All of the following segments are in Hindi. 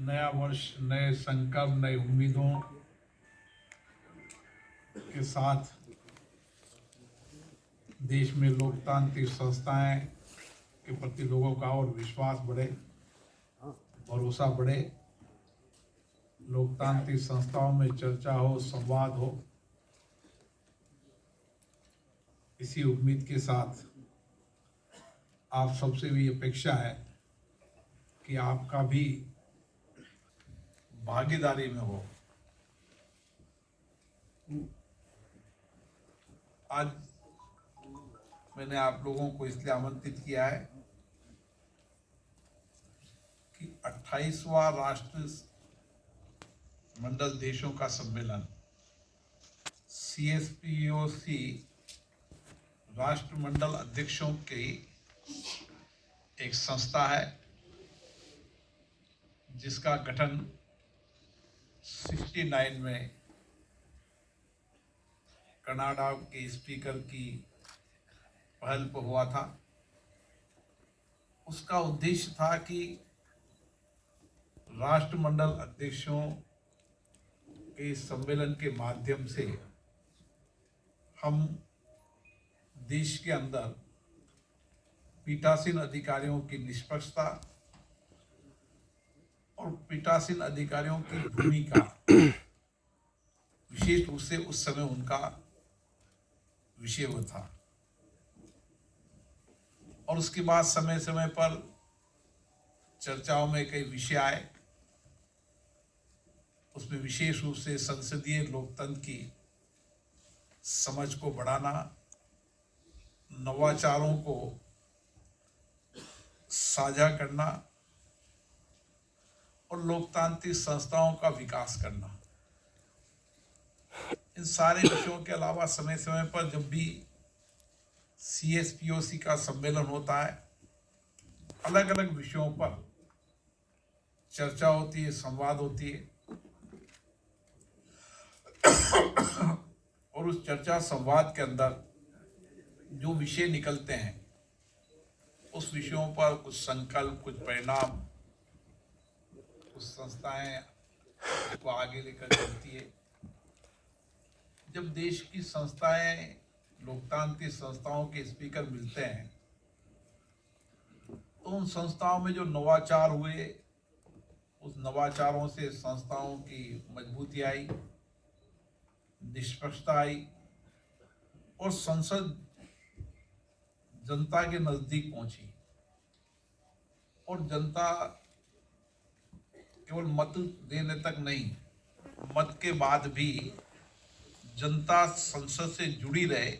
नया वर्ष नए संकल्प नई उम्मीदों के साथ देश में लोकतांत्रिक संस्थाएं के प्रति लोगों का और विश्वास बढ़े, भरोसा बढ़े, लोकतांत्रिक संस्थाओं में चर्चा हो, संवाद हो। इसी उम्मीद के साथ आप सबसे भी अपेक्षा है कि आपका भी भागीदारी में हो। आज मैंने आप लोगों को इसलिए आमंत्रित किया है कि 28वां राष्ट्र मंडल देशों का सम्मेलन CSPOC राष्ट्रमंडल अध्यक्षों की एक संस्था है जिसका गठन 69 में कनाडा के स्पीकर की पहल पर हुआ था। उसका उद्देश्य था कि राष्ट्रमंडल अध्यक्षों के सम्मेलन के माध्यम से हम देश के अंदर पीठासीन अधिकारियों की निष्पक्षता और पीठासीन अधिकारियों की भूमिका, विशेष रूप से उस समय उनका विषय वो था, और उसके बाद समय समय पर चर्चाओं में कई विषय आए। उसमें विशेष रूप से संसदीय लोकतंत्र की समझ को बढ़ाना, नवाचारों को साझा करना और लोकतांत्रिक संस्थाओं का विकास करना। इन सारे विषयों के अलावा समय समय पर जब भी CSPOC का सम्मेलन होता है, अलग अलग विषयों पर चर्चा होती है, संवाद होती है, और उस चर्चा संवाद के अंदर जो विषय निकलते हैं उस विषयों पर कुछ संकल्प, कुछ परिणाम, कुछ संस्थाएं को आगे लेकर चलती है। जब देश की संस्थाएं, लोकतांत्रिक संस्थाओं के स्पीकर मिलते हैं तो उन संस्थाओं में जो नवाचार हुए, उस नवाचारों से संस्थाओं की मजबूती आई, निष्पक्षता आई और संसद जनता के नजदीक पहुंची। और जनता केवल मत देने तक नहीं, मत के बाद भी जनता संसद से जुड़ी रहे,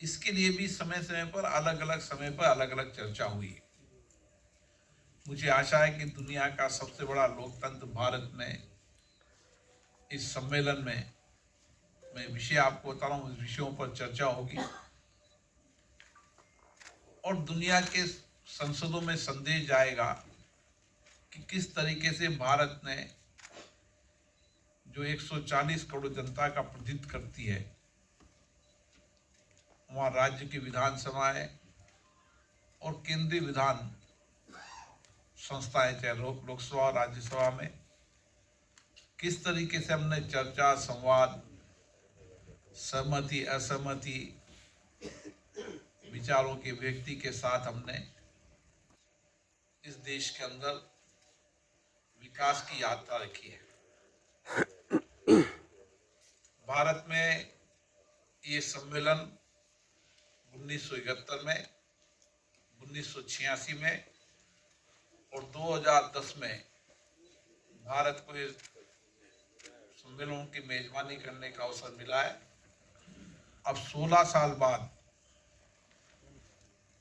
इसके लिए भी समय समय पर अलग अलग चर्चा हुई। मुझे आशा है कि दुनिया का सबसे बड़ा लोकतंत्र भारत में इस सम्मेलन में मैं विषय आपको बता रहा हूँ, उस विषयों पर चर्चा होगी और दुनिया के संसदों में संदेश जाएगा कि किस तरीके से भारत ने, जो 140 करोड़ जनता का प्रतिनिधित्व करती है, वहाँ राज्य की विधानसभाएं और केंद्रीय विधान संस्थाएं, चाहे लोकसभा और राज्यसभा में, किस तरीके से हमने चर्चा, संवाद, सहमति, असहमति, विचारों के व्यक्ति के साथ हमने इस देश के अंदर विकास की यात्रा रखी है। भारत में ये सम्मेलन 1971 में, 1986 में और 2010 में भारत को इस सम्मेलन की मेजबानी करने का अवसर मिला है। अब 16 साल बाद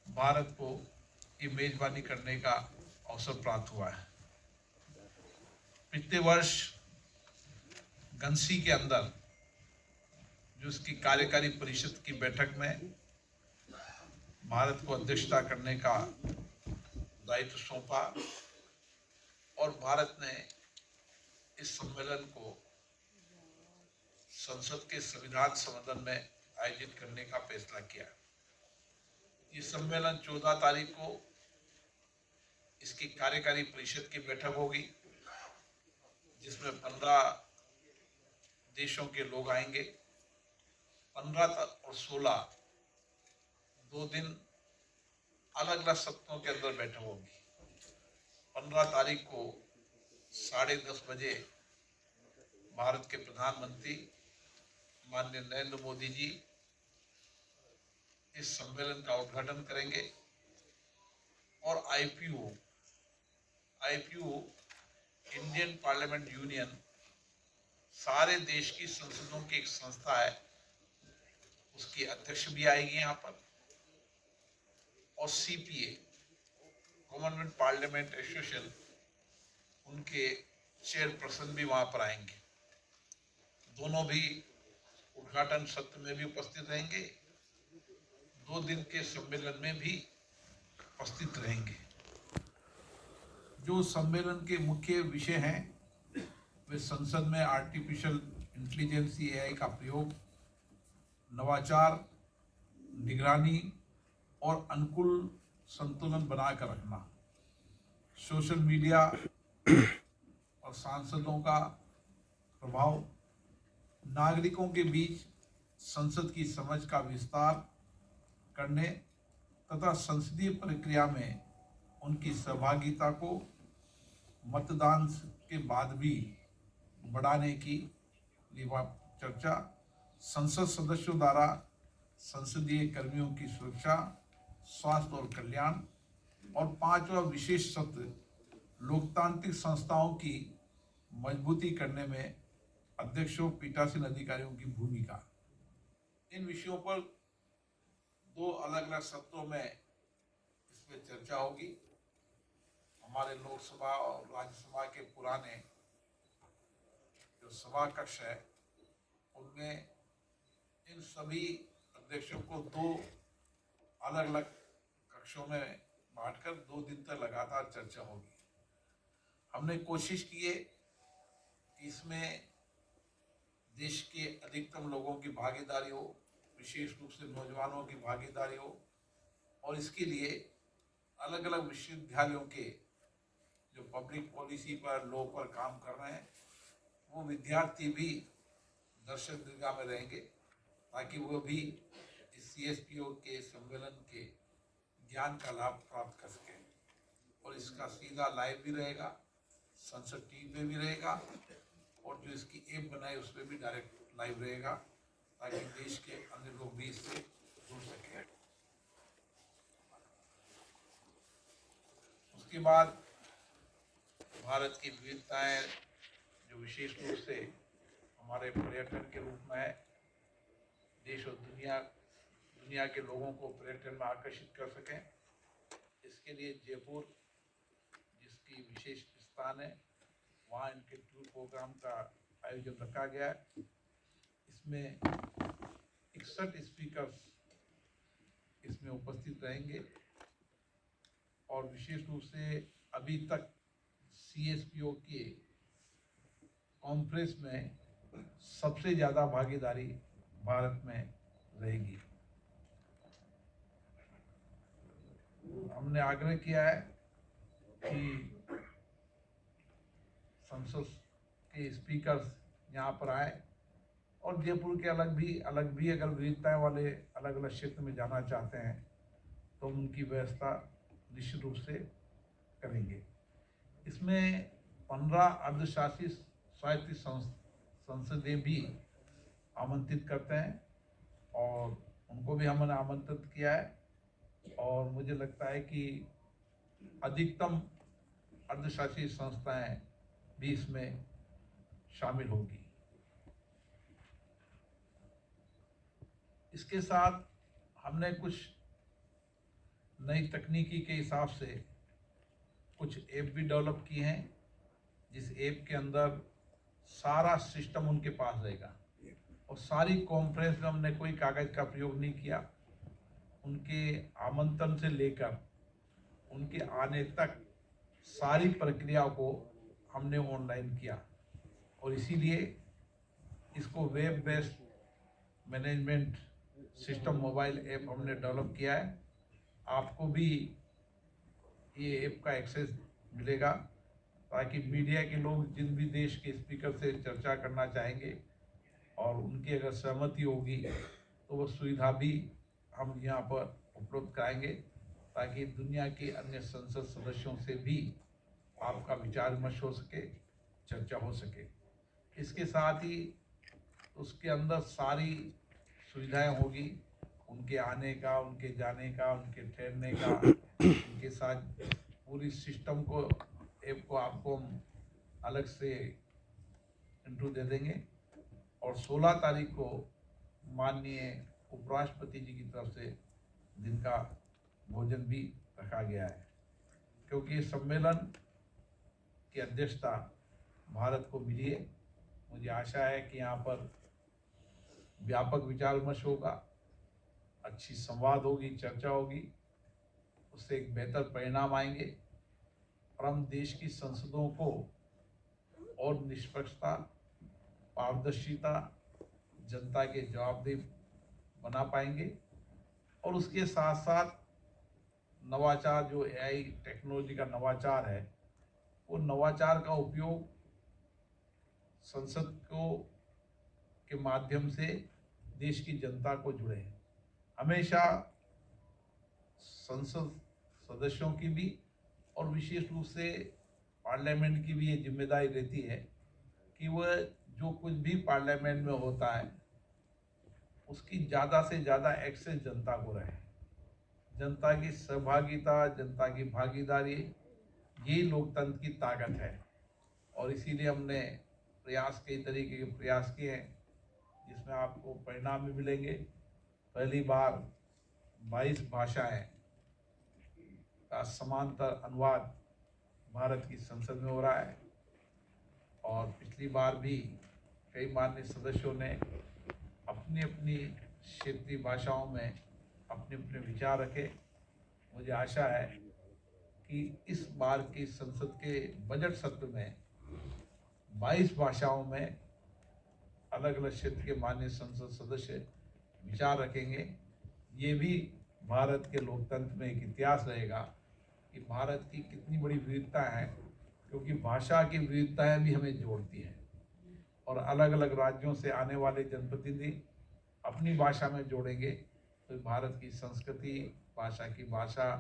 भारत को ये मेजबानी करने का अवसर प्राप्त हुआ है। पिछले वर्ष घनसी के अंदर जो इसकी कार्यकारी परिषद की बैठक में भारत को अध्यक्षता करने का दायित्व सौंपा और भारत ने इस सम्मेलन को संसद के संविधान सदन में आयोजित करने का फैसला किया। ये सम्मेलन 14 तारीख को इसकी कार्यकारी परिषद की बैठक होगी जिसमें 15 देशों के लोग आएंगे। 15 और 16 2 दिन अलग अलग सत्रों के अंदर बैठक होगी। 15 तारीख को 10:30 बजे भारत के प्रधानमंत्री माननीय नरेंद्र मोदी जी इस सम्मेलन का उद्घाटन करेंगे और आईपीयू इंडियन पार्लियामेंट यूनियन सारे देश की संसदों की एक संस्था है, उसकी अध्यक्ष भी आएगी यहाँ पर, और सीपीए कॉमनवेल्थ पार्लियामेंट एसोसिएशन उनके चेयरपर्सन भी वहां पर आएंगे। दोनों भी उद्घाटन सत्र में भी उपस्थित रहेंगे, 2 दिन के सम्मेलन में भी उपस्थित रहेंगे। जो सम्मेलन के मुख्य विषय हैं वे संसद में आर्टिफिशियल इंटेलिजेंस एआई का प्रयोग, नवाचार, निगरानी और अनुकूल संतुलन बनाकर रखना, सोशल मीडिया और सांसदों का प्रभाव, नागरिकों के बीच संसद की समझ का विस्तार करने तथा संसदीय प्रक्रिया में उनकी सहभागिता को मतदान के बाद भी बढ़ाने की चर्चा, संसद सदस्यों द्वारा संसदीय कर्मियों की सुरक्षा, स्वास्थ्य और कल्याण, और 5वां विशेष सत्र लोकतांत्रिक संस्थाओं की मजबूती करने में अध्यक्षों पीठासीन अधिकारियों की भूमिका। इन विषयों पर 2 अलग अलग सत्रों में इसमें चर्चा होगी। हमारे लोकसभा और राज्यसभा के पुराने जो सभा कक्ष है उनमें इन सभी अध्यक्षों को 2 अलग अलग कक्षों में बांटकर 2 दिन तक लगातार चर्चा होगी। हमने कोशिश की है कि इसमें देश के अधिकतम लोगों की भागीदारी हो, विशेष रूप से नौजवानों की भागीदारी हो, और इसके लिए अलग अलग विश्वविद्यालयों के जो पब्लिक पॉलिसी पर, लॉ पर काम कर रहे हैं वो विद्यार्थी भी दर्शक दीर्घा में रहेंगे, ताकि वो भी इस सीएसपीओ के सम्मेलन के ज्ञान का लाभ प्राप्त कर सकें। और इसका सीधा लाइव भी रहेगा, संसद टीवी पे भी रहेगा, और जो इसकी ऐप बनाई उस पर भी डायरेक्ट लाइव रहेगा, ताकि देश के अन्य लोग भी इससे जुड़ सकें। उसके बाद भारत की विविधताएं जो विशेष रूप से हमारे पर्यटन के रूप में है, देश और दुनिया के लोगों को पर्यटन में आकर्षित कर सकें, इसके लिए जयपुर जिसकी विशेष स्थान है वहाँ इनके टूर प्रोग्राम का आयोजन रखा गया है। इसमें 61 स्पीकर्स इसमें उपस्थित रहेंगे, और विशेष रूप से अभी तक सीएसपीओ के कॉन्फ्रेंस में सबसे ज़्यादा भागीदारी भारत में रहेगी। हमने आग्रह किया है कि संसद के स्पीकर्स यहाँ पर आए, और जयपुर के अलग भी अगर विविधताएं वाले अलग अलग क्षेत्र में जाना चाहते हैं तो उनकी व्यवस्था निश्चित रूप से करेंगे। इसमें 15 अर्धशासी स्वायत्त संसदें भी आमंत्रित करते हैं, और उनको भी हमने आमंत्रित किया है, और मुझे लगता है कि अधिकतम अर्धशासी संस्थाएं भी इसमें शामिल होगी। इसके साथ हमने कुछ नई तकनीकी के हिसाब से कुछ ऐप भी डेवलप किए हैं, जिस ऐप के अंदर सारा सिस्टम उनके पास रहेगा, और सारी कॉन्फ्रेंस में हमने कोई कागज़ का प्रयोग नहीं किया। उनके आमंत्रण से लेकर उनके आने तक सारी प्रक्रिया को हमने ऑनलाइन किया, और इसीलिए इसको web based management system mobile app हमने डेवलप किया है। आपको भी ये ऐप का एक्सेस मिलेगा, ताकि मीडिया के लोग जिन भी देश के स्पीकर से चर्चा करना चाहेंगे और उनकी अगर सहमति होगी तो वो सुविधा भी हम यहाँ पर उपलब्ध कराएंगे, ताकि दुनिया के अन्य संसद सदस्यों से भी आपका विचार विमर्श हो सके, चर्चा हो सके। इसके साथ ही उसके अंदर सारी सुविधाएं होगी, उनके आने का, उनके जाने का, उनके ठहरने का, उनके साथ पूरी सिस्टम को, ऐप को आपको हम अलग से इंट्रो दे देंगे। और 16 तारीख को माननीय उपराष्ट्रपति जी की तरफ से दिन का भोजन भी रखा गया है, क्योंकि सम्मेलन की अध्यक्षता भारत को मिली है। मुझे आशा है कि यहाँ पर व्यापक विचार विमर्श होगा, अच्छी संवाद होगी, चर्चा होगी, उससे एक बेहतर परिणाम आएंगे और हम देश की संसदों को और निष्पक्षता, पारदर्शिता, जनता के जवाबदेह बना पाएंगे। और उसके साथ साथ नवाचार, जो एआई टेक्नोलॉजी का नवाचार है, वो नवाचार का उपयोग संसद को के माध्यम से देश की जनता को जुड़े। हमेशा संसद सदस्यों की भी और विशेष रूप से पार्लियामेंट की भी ये जिम्मेदारी रहती है कि वह जो कुछ भी पार्लियामेंट में होता है उसकी ज़्यादा से ज़्यादा एक्सेस जनता को रहे। जनता की सहभागिता, जनता की भागीदारी, ये लोकतंत्र की ताकत है। और इसीलिए हमने कई तरीके के प्रयास किए हैं, जिसमें आपको परिणाम भी मिलेंगे। पहली बार 22 भाषाएं का समांतर अनुवाद भारत की संसद में हो रहा है। और पिछली बार भी कई माननीय सदस्यों ने अपनी अपनी क्षेत्रीय भाषाओं में अपने अपने विचार रखे। मुझे आशा है कि इस बार की संसद के बजट सत्र में 22 भाषाओं में अलग अलग क्षेत्र के माननीय संसद सदस्य विचार रखेंगे। ये भी भारत के लोकतंत्र में एक इतिहास रहेगा कि भारत की कितनी बड़ी विविधता है, क्योंकि भाषा की विविधताएं भी हमें जोड़ती हैं। और अलग अलग राज्यों से आने वाले जनप्रतिनिधि अपनी भाषा में जोड़ेंगे तो भारत की संस्कृति, भाषा की भाषा,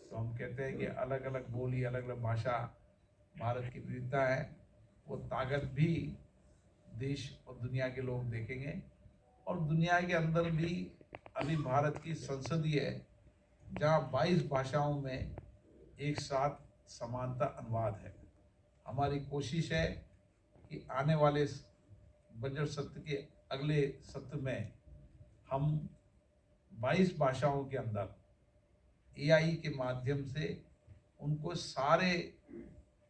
तो हम कहते हैं कि अलग अलग बोली, अलग अलग भाषा भारत की विविधता है, वो ताकत भी देश और दुनिया के लोग देखेंगे। और दुनिया के अंदर भी अभी भारत की संसदीय है, जहाँ 22 भाषाओं में एक साथ समानता अनुवाद है। हमारी कोशिश है कि आने वाले बजट सत्र के अगले सत्र में हम 22 भाषाओं के अंदर एआई के माध्यम से उनको सारे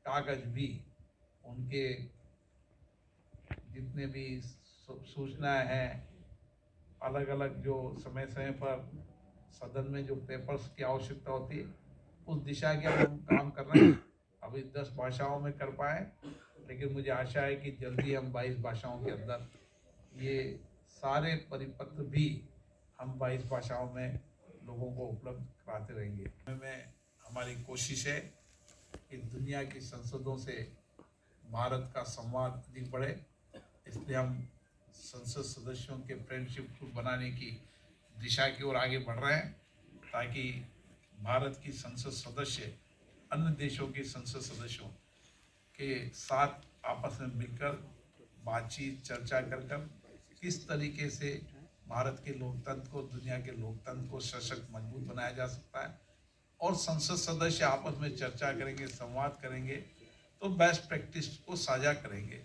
कागज भी, उनके जितने भी सूचनाएं हैं, अलग अलग जो समय समय पर सदन में जो पेपर्स की आवश्यकता होती है, उस दिशा के हम काम कर रहे हैं। अभी 10 भाषाओं में कर पाए, लेकिन मुझे आशा है कि जल्दी हम 22 भाषाओं के अंदर ये सारे परिपत्र भी हम 22 भाषाओं में लोगों को उपलब्ध कराते रहेंगे। में हमारी कोशिश है कि दुनिया की संसदों से भारत का संवाद अधिक बढ़े, इसलिए हम संसद सदस्यों के फ्रेंडशिप ग्रुप बनाने की दिशा की ओर आगे बढ़ रहे हैं, ताकि भारत की संसद सदस्य अन्य देशों के संसद सदस्यों के साथ आपस में मिलकर बातचीत, चर्चा कर किस तरीके से भारत के लोकतंत्र को, दुनिया के लोकतंत्र को सशक्त, मजबूत बनाया जा सकता है। और संसद सदस्य आपस में चर्चा करेंगे, संवाद करेंगे, तो बेस्ट प्रैक्टिस को साझा करेंगे।